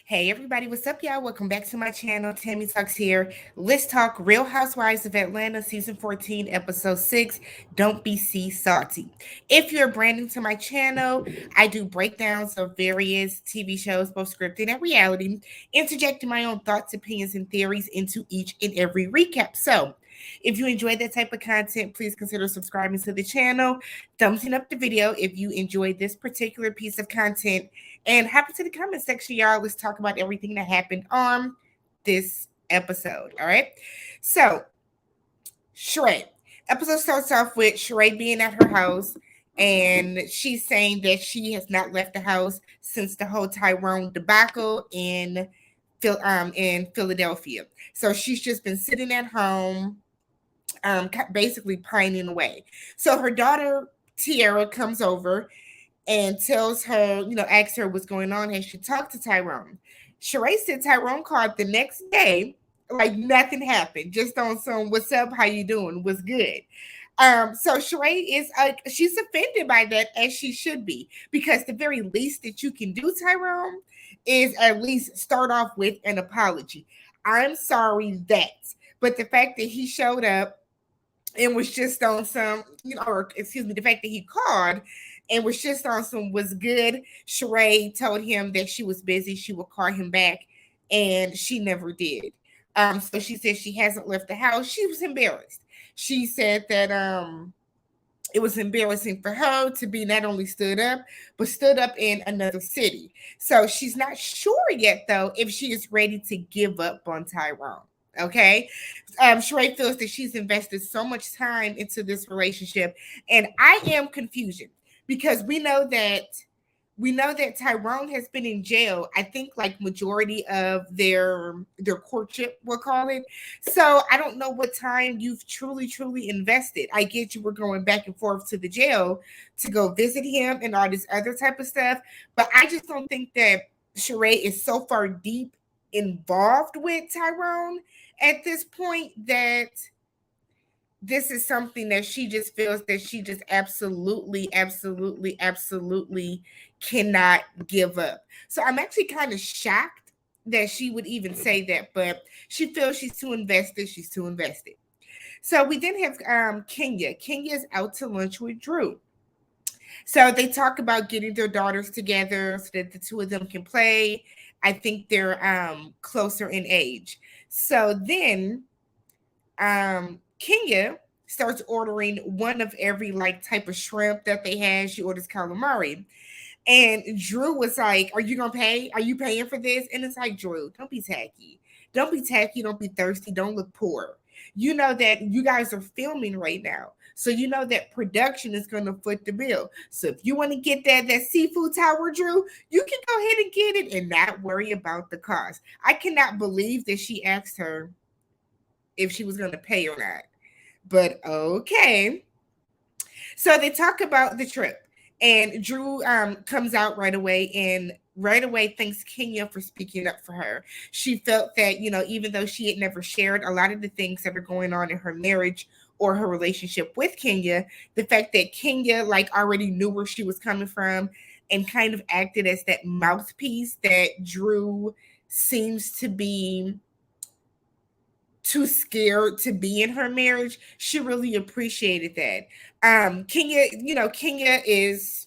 Hey everybody, what's up, y'all? Welcome back to my channel. Tammy Talks here. Let's talk Real Housewives of Atlanta, season 14, episode 6. Don't be sea salty. If you're brand new to my channel, I do breakdowns of various TV shows, both scripted and reality, interjecting my own thoughts, opinions, and theories into each and every recap. So, if you enjoy that type of content, please consider subscribing to the channel, thumbsing up the video if you enjoyed this particular piece of content, and hop into the comment section, y'all. Let's talk about everything that happened on this episode. All right. So, Sheree. Episode starts off with Sheree being at her house, and she's saying that she has not left the house since the whole Tyrone debacle in Philadelphia. So she's just been sitting at home, basically pining away. So her daughter Tiara comes over and tells her, asks her what's going on. Has she talked to Tyrone? Sheree said Tyrone called the next day, like nothing happened, just on some "what's up, how you doing, what's good." So Sheree is she's offended by that, as she should be, because the very least that you can do, Tyrone, is at least start off with an apology. I'm sorry that, but the fact that he showed up and was just on some, or excuse me, the fact that he called and was just on some "was good." Sheree told him that she was busy, she would call him back, and she never did. So she said she hasn't left the house. She was embarrassed. She said that it was embarrassing for her to be not only stood up, but stood up in another city. So she's not sure yet, though, if she is ready to give up on Tyrone. Okay. Sheree feels that she's invested so much time into this relationship, and I am confusion because we know that Tyrone has been in jail. I think like majority of their courtship, we'll call it. So I don't know what time you've truly invested. I get you were going back and forth to the jail to go visit him and all this other type of stuff, but I just don't think that Sheree is so far deep involved with Tyrone at this point that this is something that she just feels that she just absolutely cannot give up. So I'm actually kind of shocked that she would even say that, but she feels she's too invested. She's too invested. So we then have Kenya. Kenya is out to lunch with Drew. So they talk about getting their daughters together so that the two of them can play. I think they're closer in age. So then Kenya starts ordering one of every like type of shrimp that they had. She orders calamari. And Drew was like, "Are you gonna pay? Are you paying for this?" And it's like, Drew, don't be tacky. Don't be tacky. Don't be thirsty. Don't look poor. You know that you guys are filming right now. So you know that production is gonna foot the bill. So if you want to get that seafood tower, Drew, you can go ahead and get it and not worry about the cost. I cannot believe that she asked her if she was gonna pay or not. But okay. So they talk about the trip, and Drew comes out right away and right away thanks Kenya for speaking up for her. She felt that, even though she had never shared a lot of the things that are going on in her marriage or her relationship with Kenya, the fact that Kenya like already knew where she was coming from and kind of acted as that mouthpiece that Drew seems to be too scared to be in her marriage. She really appreciated that. Kenya, is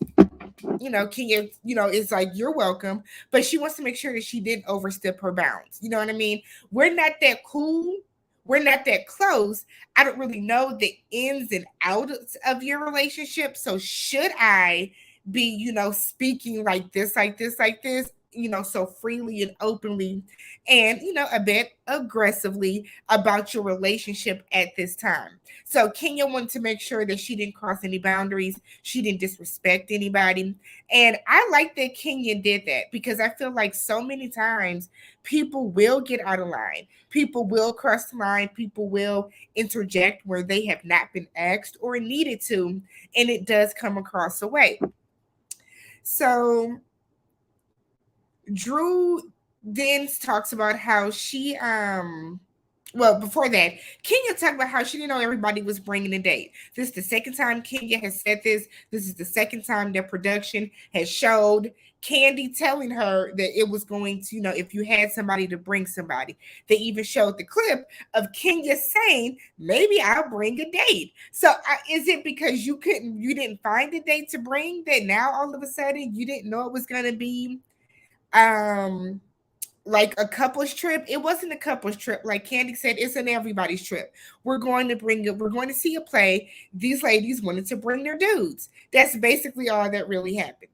like, "You're welcome," but she wants to make sure that she didn't overstep her bounds. You know what I mean? We're not that cool. We're not that close. I don't really know the ins and outs of your relationship. So should I be, speaking like this, so freely and openly and, a bit aggressively about your relationship at this time? So Kenya wanted to make sure that she didn't cross any boundaries. She didn't disrespect anybody. And I like that Kenya did that because I feel like so many times people will get out of line. People will cross the line. People will interject where they have not been asked or needed to. And it does come across a way. So Drew then talks about how Well, before that, Kenya talked about how she didn't know everybody was bringing a date. This is the second time Kenya has said this. This is the second time that production has showed Candy telling her that it was going to, if you had somebody to bring somebody. They even showed the clip of Kenya saying, maybe I'll bring a date. So is it because you didn't find a date to bring that now all of a sudden you didn't know it was going to be um like a couple's trip? It wasn't a couple's trip. Like Candy said, it's an everybody's trip. We're going to see a play. These ladies wanted to bring their dudes. That's basically all that really happened.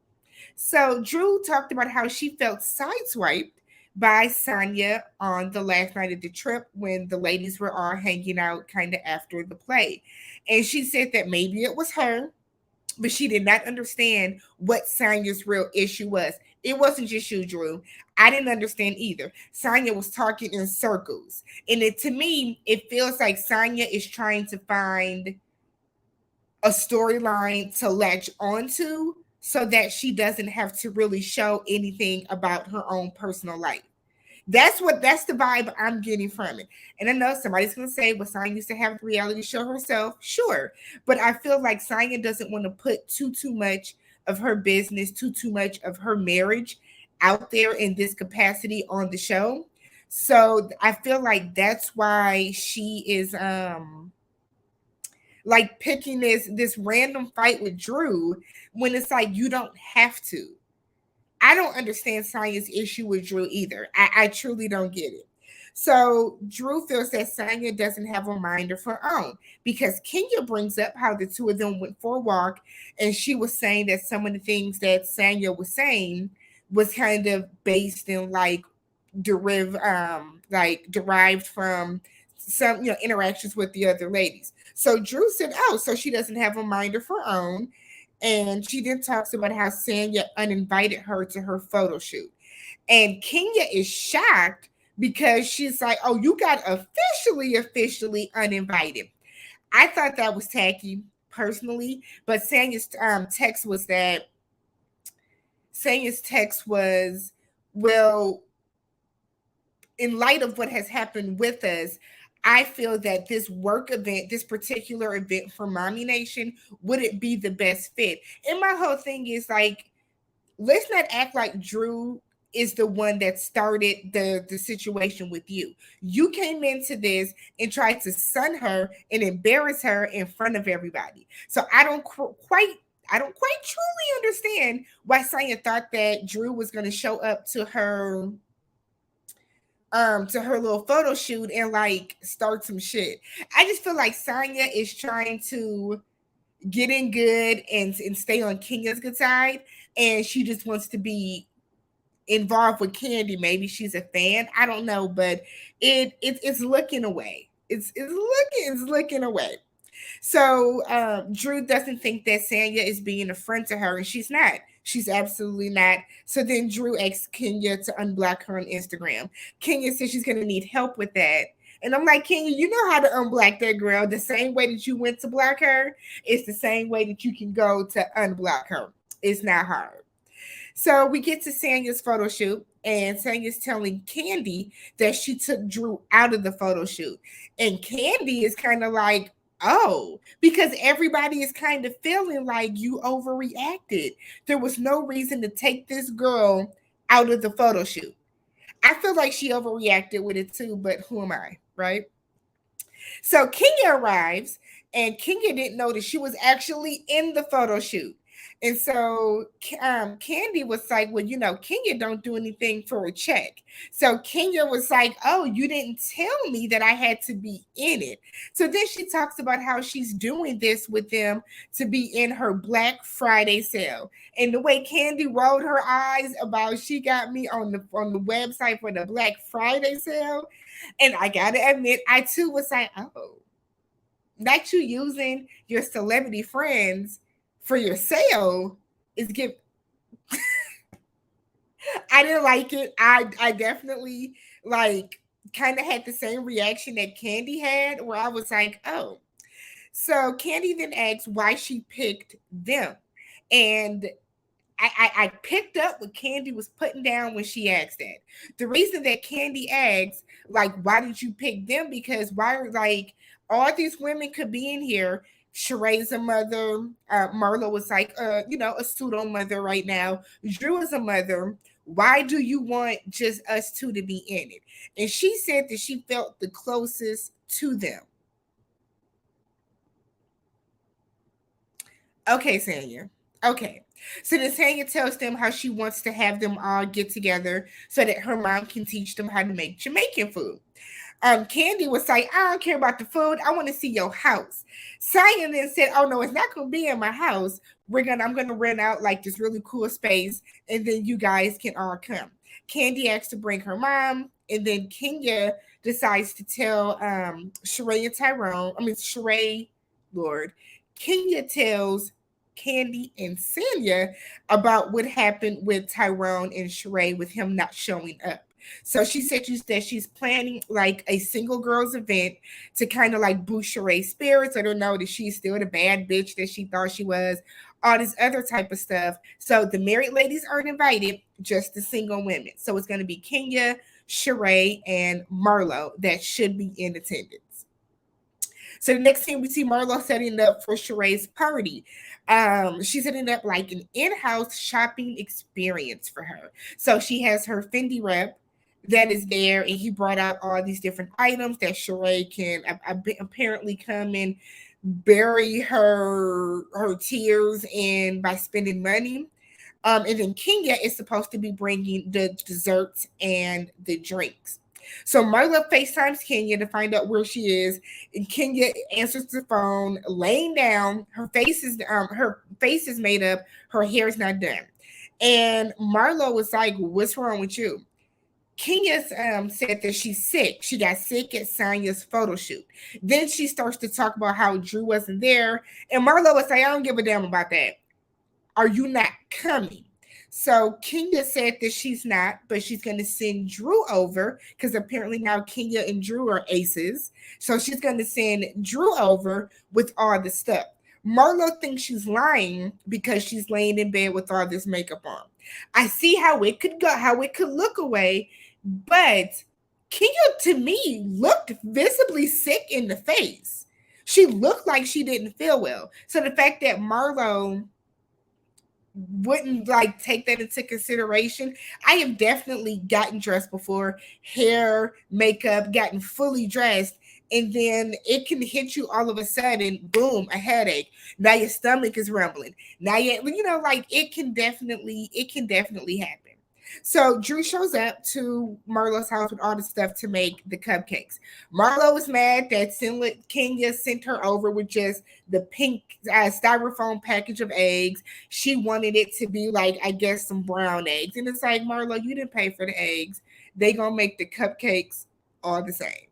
So Drew talked about how she felt sideswiped by Sanya on the last night of the trip when the ladies were all hanging out kind of after the play. And she said that maybe it was her, but she did not understand what Sanya's real issue was. It wasn't just you, Drew. I didn't understand either. Sanya was talking in circles. And to me, it feels like Sanya is trying to find a storyline to latch onto so that she doesn't have to really show anything about her own personal life. That's the vibe I'm getting from it. And I know somebody's gonna say, well, Sanya used to have a reality show herself. Sure. But I feel like Sanya doesn't want to put too much of her business, too much of her marriage out there in this capacity on the show. So I feel like that's why she is like picking this random fight with Drew when it's like you don't have to. I don't understand Sanya's issue with Drew either. I truly don't get it. So Drew feels that Sanya doesn't have a mind of her own because Kenya brings up how the two of them went for a walk, and she was saying that some of the things that Sanya was saying was kind of based in like derived from some interactions with the other ladies. So Drew said, "Oh, so she doesn't have a mind of her own." And she then talks about how Sanya uninvited her to her photo shoot. And Kenya is shocked because she's like, "Oh, you got officially uninvited." I thought that was tacky personally, but Sanya's text was, well, in light of what has happened with us, I feel that this work event, this particular event for Mommy Nation, wouldn't be the best fit. And my whole thing is like, let's not act like Drew is the one that started the situation with you. You came into this and tried to sun her and embarrass her in front of everybody. So I don't quite truly understand why Sanya thought that Drew was going to show up to her little photo shoot and like start some shit. I just feel like Sanya is trying to get in good and stay on Kenya's good side, and she just wants to be involved with Candy. Maybe she's a fan. I don't know, but it's looking away. It's looking away. So Drew doesn't think that Sanya is being a friend to her, and she's not. She's absolutely not. So then Drew asks Kenya to unblock her on Instagram. Kenya says she's going to need help with that. And I'm like, Kenya, you know how to unblock that girl. The same way that you went to block her, it's the same way that you can go to unblock her. It's not hard. So we get to Sanya's photo shoot, and Sanya's telling Candy that she took Drew out of the photo shoot. And Candy is kind of like, oh, because everybody is kind of feeling like you overreacted. There was no reason to take this girl out of the photo shoot. I feel like she overreacted with it too, but who am I, right? So Kenya arrives, and Kenya didn't know that she was actually in the photo shoot. And so Candy was like, well, Kenya don't do anything for a check. So Kenya was like, oh, you didn't tell me that I had to be in it. So then she talks about how she's doing this with them to be in her Black Friday sale. And the way Candy rolled her eyes about she got me on the website for the Black Friday sale. And I gotta admit, I too was like, oh, not you using your celebrity friends for your sale is give. I didn't like it. I definitely like kind of had the same reaction that Candy had, where I was like, oh. So Candy then asks why she picked them. And I picked up what Candy was putting down when she asked that. The reason that Candy asked, like, why did you pick them? Because why, like, all these women could be in here. Sheree's a mother. Marlo was like, a pseudo mother right now. Drew is a mother. Why do you want just us two to be in it? And she said that she felt the closest to them. Okay, Sanya. Okay. So then Sanya tells them how she wants to have them all get together so that her mom can teach them how to make Jamaican food. Candy was like, I don't care about the food. I want to see your house. Sanya then said, oh no, it's not gonna be in my house. I'm gonna rent out like this really cool space, and then you guys can all come. Candy asked to bring her mom, and then Kenya decides to tell Shereé and Tyrone. I mean Shereé, Lord. Kenya tells Candy and Sanya about what happened with Tyrone and Shereé with him not showing up. So she said that she's planning like a single girls event to kind of like boost Sheree's spirits. Let her know that she's still the bad bitch that she thought she was. All this other type of stuff. So the married ladies aren't invited, just the single women. So it's going to be Kenya, Shereé, and Marlo that should be in attendance. So the next thing we see Marlo setting up for Sheree's party. She's setting up like an in-house shopping experience for her. So she has her Fendi rep that is there, and he brought out all these different items that Shereé can apparently come and bury her tears in by spending money. And then Kenya is supposed to be bringing the desserts and the drinks. So Marla FaceTimes Kenya to find out where she is, and Kenya answers the phone, laying down. Her face is made up. Her hair is not done. And Marlo was like, "What's wrong with you?" Kenya said that she's sick. She got sick at Sanya's photo shoot. Then she starts to talk about how Drew wasn't there, and Marlo was like, "I don't give a damn about that. Are you not coming?" So Kenya said that she's not, but she's going to send Drew over because apparently now Kenya and Drew are aces. So she's going to send Drew over with all the stuff. Marlo thinks she's lying because she's laying in bed with all this makeup on. I see how it could go, how it could look away, but Kenya to me looked visibly sick in the face. She looked like she didn't feel well. So the fact that Marlo wouldn't like take that into consideration. I have definitely gotten dressed before, hair, makeup, gotten fully dressed, and then it can hit you all of a sudden, boom, a headache. Now your stomach is rumbling. Now like it can definitely happen. So Drew shows up to Marlo's house with all the stuff to make the cupcakes. Marlo was mad that Kenya sent her over with just the pink styrofoam package of eggs. She wanted it to be like, I guess, some brown eggs. And it's like, Marlo, you didn't pay for the eggs. They gonna make the cupcakes all the same.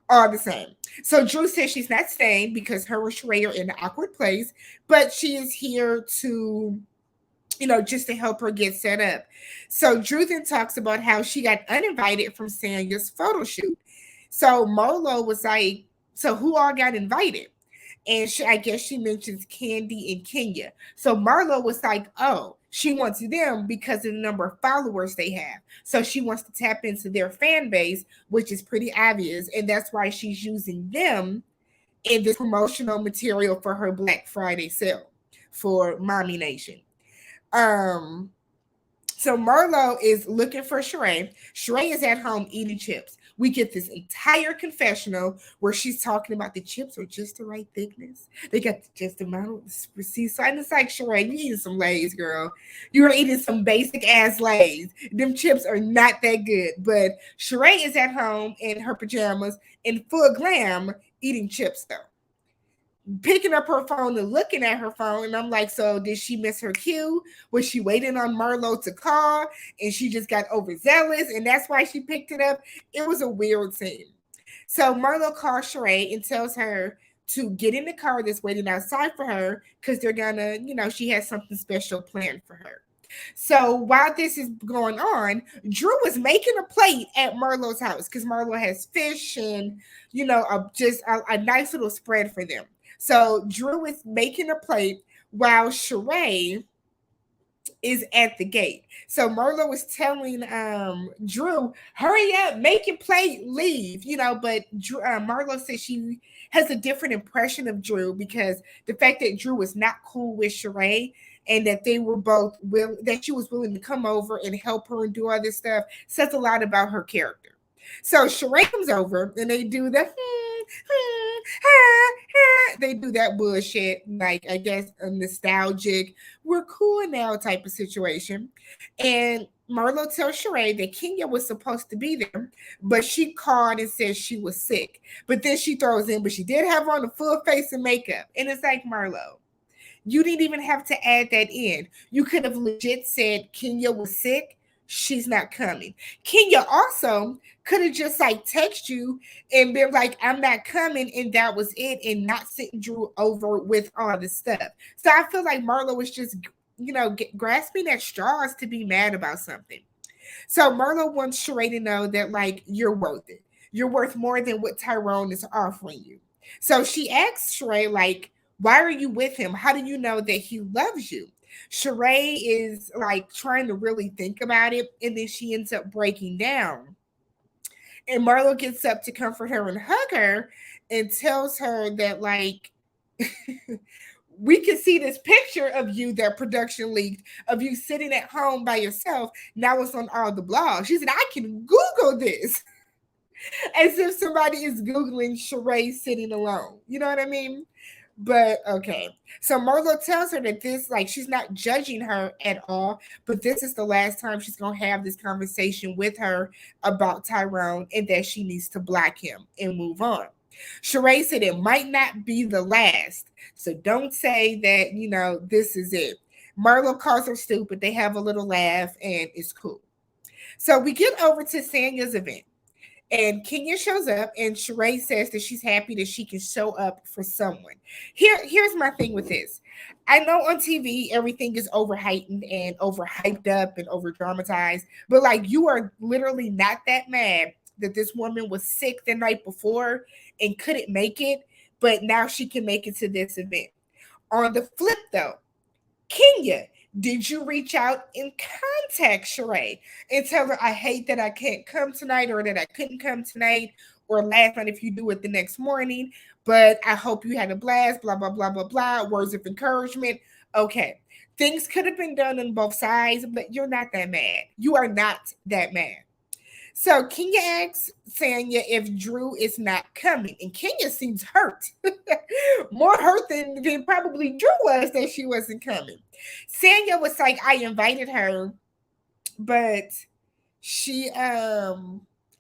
All the same. So Drew says she's not staying because her and Shereé are in an awkward place, but she is here to just to help her get set up. So Drew then talks about how she got uninvited from Sanya's photo shoot. So Marlo was like, so who all got invited? And I guess she mentions Candy and Kenya. So Marlo was like, oh, she wants them because of the number of followers they have. So she wants to tap into their fan base, which is pretty obvious. And that's why she's using them in this promotional material for her Black Friday sale for Mommy Nation. Um, so Marlo is looking for Shereé. Shereé is at home eating chips. We get this entire confessional where she's talking about the chips are just the right thickness. They got just the amount of sea side. And it's like, Shereé, you eating some Lay's, girl. You are eating some basic ass Lay's. Them chips are not that good. But Shereé is at home in her pajamas in full glam eating chips though. Picking up her phone and looking at her phone, and I'm like, so did she miss her cue? Was she waiting on Marlo to call and she just got overzealous and that's why she picked it up? It was a weird scene. So Marlo calls Shereé and tells her to get in the car that's waiting outside for her because they're gonna, she has something special planned for her. So while this is going on, Drew was making a plate at Marlo's house because Marlo has fish and just a nice little spread for them. So Drew is making a plate while Shereé is at the gate. So Marlo was telling Drew, hurry up, make your plate, leave, but Marlo said she has a different impression of Drew because the fact that Drew was not cool with Shereé and that they were both that she was willing to come over and help her and do all this stuff says a lot about her character. So Shereé comes over and they do the they do that bullshit, like I guess a nostalgic, we're cool now type of situation. And Marlo tells Shereé that Kenya was supposed to be there, but she called and said she was sick. But then she throws in, but she did have on a full face of makeup. And it's like, Marlo, you didn't even have to add that in. You could have legit said Kenya was sick. She's not coming. Kenya also could have just like text you and been like, I'm not coming, and that was it, and not sitting Drew over with all the stuff. So I feel like Marlo was just, grasping at straws to be mad about something. So Marlo wants Shereé to know that like you're worth it. You're worth more than what Tyrone is offering you. So she asks Shereé like, why are you with him? How do you know that he loves you? Shereé is like trying to really think about it, and then she ends up breaking down. And Marlo gets up to comfort her and hug her and tells her that like we can see this picture of you that production leaked of you sitting at home by yourself. Now it's on all the blogs. She said, I can Google this. As if somebody is Googling Shereé sitting alone. You know what I mean? But okay. So Marlo tells her that this, like, she's not judging her at all, but this is the last time she's going to have this conversation with her about Tyrone and that she needs to block him and move on. Shereé said it might not be the last. So don't say that, this is it. Marlo calls her stupid. They have a little laugh and it's cool. So we get over to Sanya's event. And Kenya shows up, and Shereé says that she's happy that she can show up for someone. Here's my thing with this. I know on TV everything is overhyped and overhyped up and over dramatized, but like you are literally not that mad that this woman was sick the night before and couldn't make it, but now she can make it to this event. On the flip, though, Kenya, did you reach out and contact Shereé and tell her I hate that I can't come tonight or that I couldn't come tonight or last night if you do it the next morning, but I hope you had a blast, blah, blah, blah, blah, blah, words of encouragement. Okay. Things could have been done on both sides, but you're not that mad. You are not that mad. So Kenya asks Sanya if Drew is not coming, and Kenya seems hurt, more hurt than probably Drew was that she wasn't coming. Sanya was like, I invited her, but I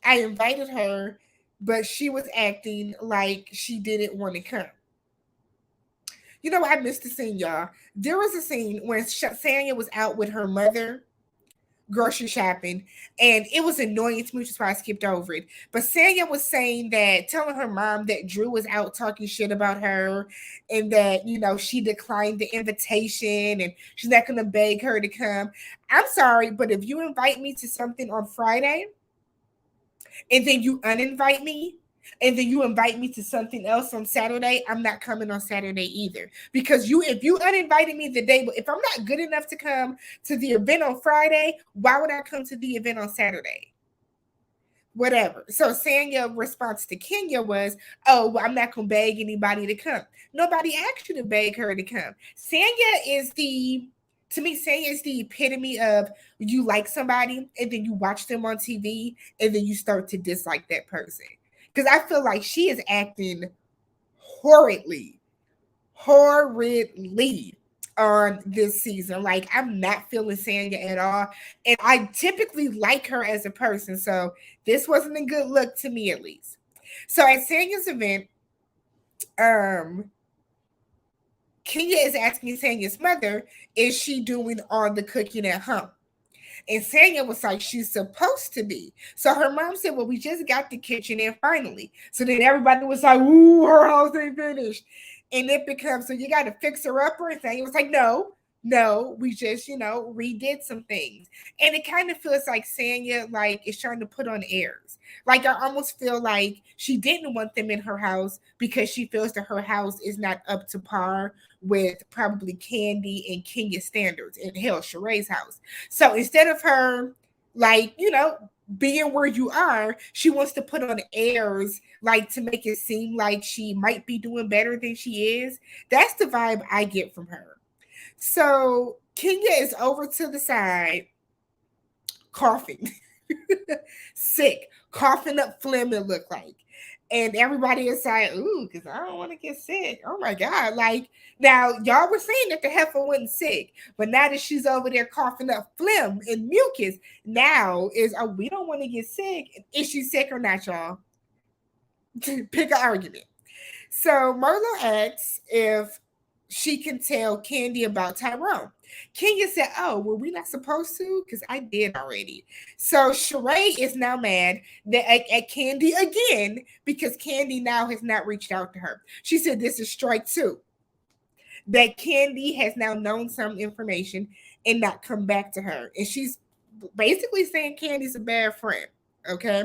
invited her, but she was acting like she didn't want to come. You know, I missed the scene, y'all. There was a scene when Sanya was out with her mother grocery shopping, and it was annoying to me, which is why I skipped over it. But Sanya was saying that, telling her mom that Drew was out talking shit about her, and that she declined the invitation, and she's not gonna beg her to come. I'm sorry, but if you invite me to something on Friday, and then you uninvite me, and then you invite me to something else on Saturday, I'm not coming on Saturday either. Because if you uninvited me the day, if I'm not good enough to come to the event on Friday, why would I come to the event on Saturday? Whatever. So Sanya's response to Kenya was, oh, well, I'm not going to beg anybody to come. Nobody asked you to beg her to come. To me, Sanya is the epitome of you like somebody and then you watch them on TV and then you start to dislike that person. Because I feel like she is acting horridly on this season. Like, I'm not feeling Sanya at all. And I typically like her as a person. So this wasn't a good look to me, at least. So at Sanya's event, Kenya is asking Sanya's mother, is she doing all the cooking at home? And Sanya was like, she's supposed to be. So her mom said, well, we just got the kitchen in finally. So then everybody was like, ooh, her house ain't finished. And it becomes, so you got to fix her up. And Sanya was like, no, No, we just, redid some things. And it kind of feels like Sanya like is trying to put on airs. Like I almost feel like she didn't want them in her house because she feels that her house is not up to par with probably Candy and Kenya standards and hell Sheree's house. So instead of her like, being where you are, she wants to put on airs like to make it seem like she might be doing better than she is. That's the vibe I get from her. So Kenya is over to the side, coughing, sick, coughing up phlegm, it looked like. And everybody inside, ooh, because I don't want to get sick. Oh my God. Like, now y'all were saying that the heifer wasn't sick, but now that she's over there coughing up phlegm and mucus, now is, oh, we don't want to get sick. Is she sick or not, y'all? Pick an argument. So Marlo asks if she can tell Candy about Tyrone. Kenya said, "Oh, were we not supposed to? Because I did already." So Shereé is now mad at Candy again because Candy now has not reached out to her. She said, "This is strike two." That Candy has now known some information and not come back to her, and she's basically saying Candy's a bad friend. Okay.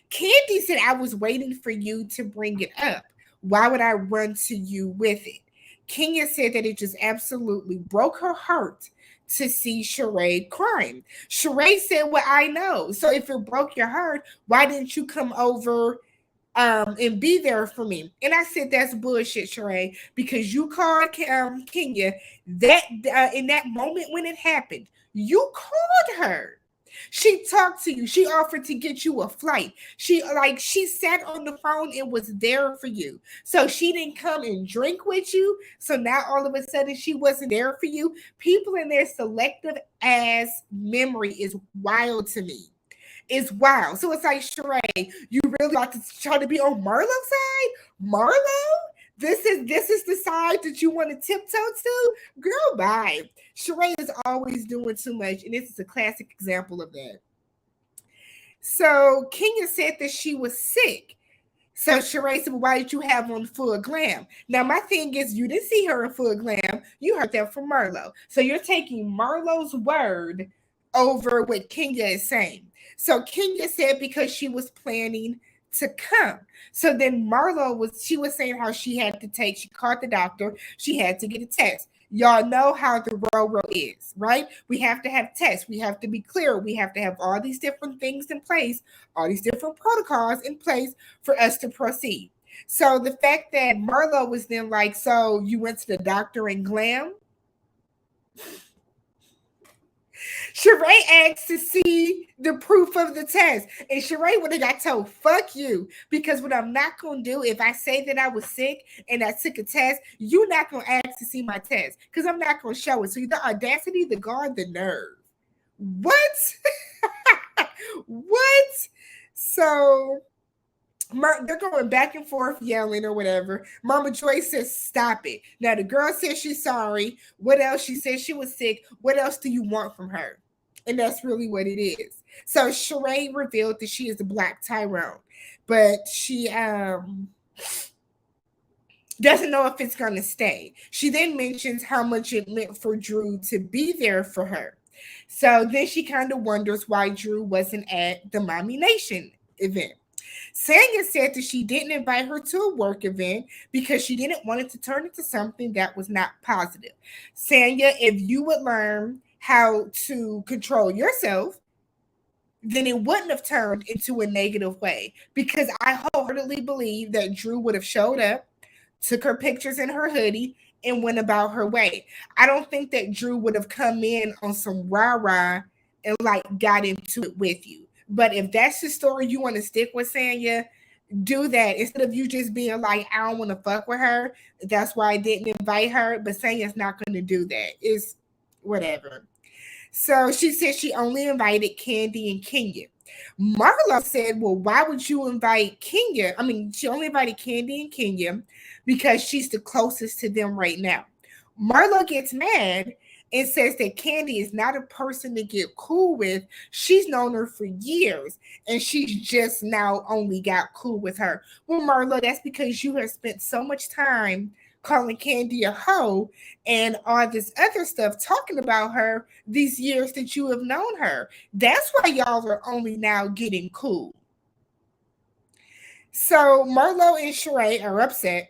Candy said, I was waiting for you to bring it up. Why would I run to you with it? Kenya said that it just absolutely broke her heart to see Shereé crying. Shereé said, well, I know. So if it broke your heart, why didn't you come over and be there for me? And I said, that's bullshit, Shereé, because you called Kenya that in that moment when it happened, you called her. She talked to you. She offered to get you a flight. She sat on the phone and was there for you. So she didn't come and drink with you. So now all of a sudden she wasn't there for you. People in their selective ass memory is wild to me. It's wild. So it's like, Shereé, you really like to try to be on Marlo's side? Marlo? This is the side that you want to tiptoe to? Girl, bye. Shereé is always doing too much, and this is a classic example of that. So Kenya said that she was sick. So Shereé said, well, why did you have on full glam? Now, my thing is, you didn't see her in full glam. You heard that from Marlo. So you're taking Marlo's word over what Kenya is saying. So Kenya said because she was planning to come. So then she was saying how she called the doctor, she had to get a test. Y'all know how the railroad is, right? We have to have tests. We have to be clear. We have to have all these different things in place, all these different protocols in place for us to proceed. So the fact that Marlo was then like, so you went to the doctor and glam? Shereé asked to see the proof of the test. And Shereé would have got told, fuck you. Because what I'm not going to do, if I say that I was sick and I took a test, you're not going to ask to see my test. Because I'm not going to show it. So the audacity, the guard, the nerve. What? What? So they're going back and forth yelling or whatever. Mama Joy says, stop it. Now the girl says she's sorry. What else? She says she was sick. What else do you want from her? And that's really what it is. So Shereé revealed that she is a black Tyrone, but she doesn't know if it's going to stay. She then mentions how much it meant for Drew to be there for her. So then she kind of wonders why Drew wasn't at the Mommy Nation event. Sanya said that she didn't invite her to a work event because she didn't want it to turn into something that was not positive. Sanya, if you would learn how to control yourself, then it wouldn't have turned into a negative way. Because I wholeheartedly believe that Drew would have showed up, took her pictures in her hoodie, and went about her way. I don't think that Drew would have come in on some rah-rah and like got into it with you. But if that's the story you want to stick with, Sanya, do that instead of you just being like, I don't want to fuck with her. That's why I didn't invite her. But Sanya's not going to do that. It's whatever. So she said she only invited Candy and Kenya. Marlo said, well, why would you invite Kenya? I mean, she only invited Candy and Kenya because she's the closest to them right now. Marlo gets mad and says that Candy is not a person to get cool with. She's known her for years and she's just now only got cool with her. Well, Marlo, that's because you have spent so much time calling Candy a hoe and all this other stuff, talking about her these years that you have known her. That's why y'all are only now getting cool. So Marlo and Shereé are upset.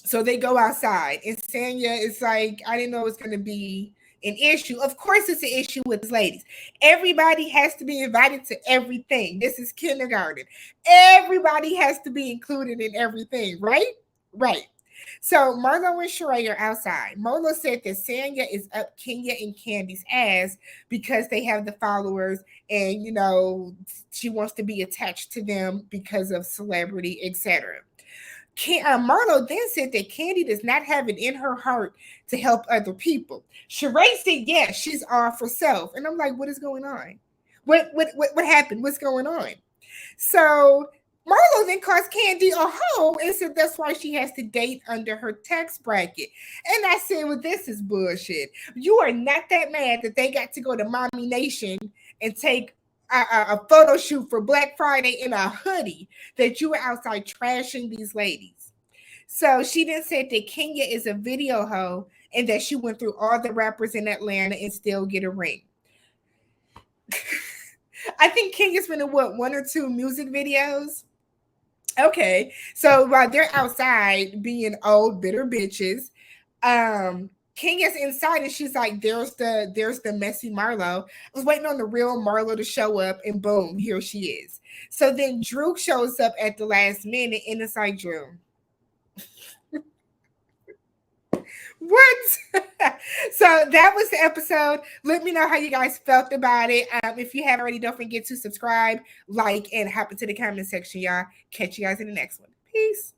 So they go outside, and Sanya is like, I didn't know it was going to be an issue. Of course, it's an issue with these ladies. Everybody has to be invited to everything. This is kindergarten. Everybody has to be included in everything, right? Right. So Marlo and Shereé are outside. Marlo said that Sanya is up Kenya and Candy's ass because they have the followers, and she wants to be attached to them because of celebrity, etc. Marlo then said that Candy does not have it in her heart to help other people. Shereé said, yeah, she's all for self. And I'm like, what is going on? What happened? What's going on? So Marlo then calls Candy a hoe and said that's why she has to date under her tax bracket. And I said, well, this is bullshit. You are not that mad that they got to go to Mommy Nation and take a photo shoot for Black Friday in a hoodie that you were outside trashing these ladies. So she then said that Kenya is a video hoe and that she went through all the rappers in Atlanta and still get a ring. I think Kenya's been in one or two music videos. Okay, so while they're outside being old bitter bitches, Kenya's inside and she's like, there's the messy Marlo. I was waiting on the real Marlo to show up, and boom, here she is. So then Drew shows up at the last minute, and it's like, Drew, what? So that was the episode. Let me know how you guys felt about it. If you haven't already, don't forget to subscribe, like, and hop into the comment section, y'all. Catch you guys in the next one. Peace.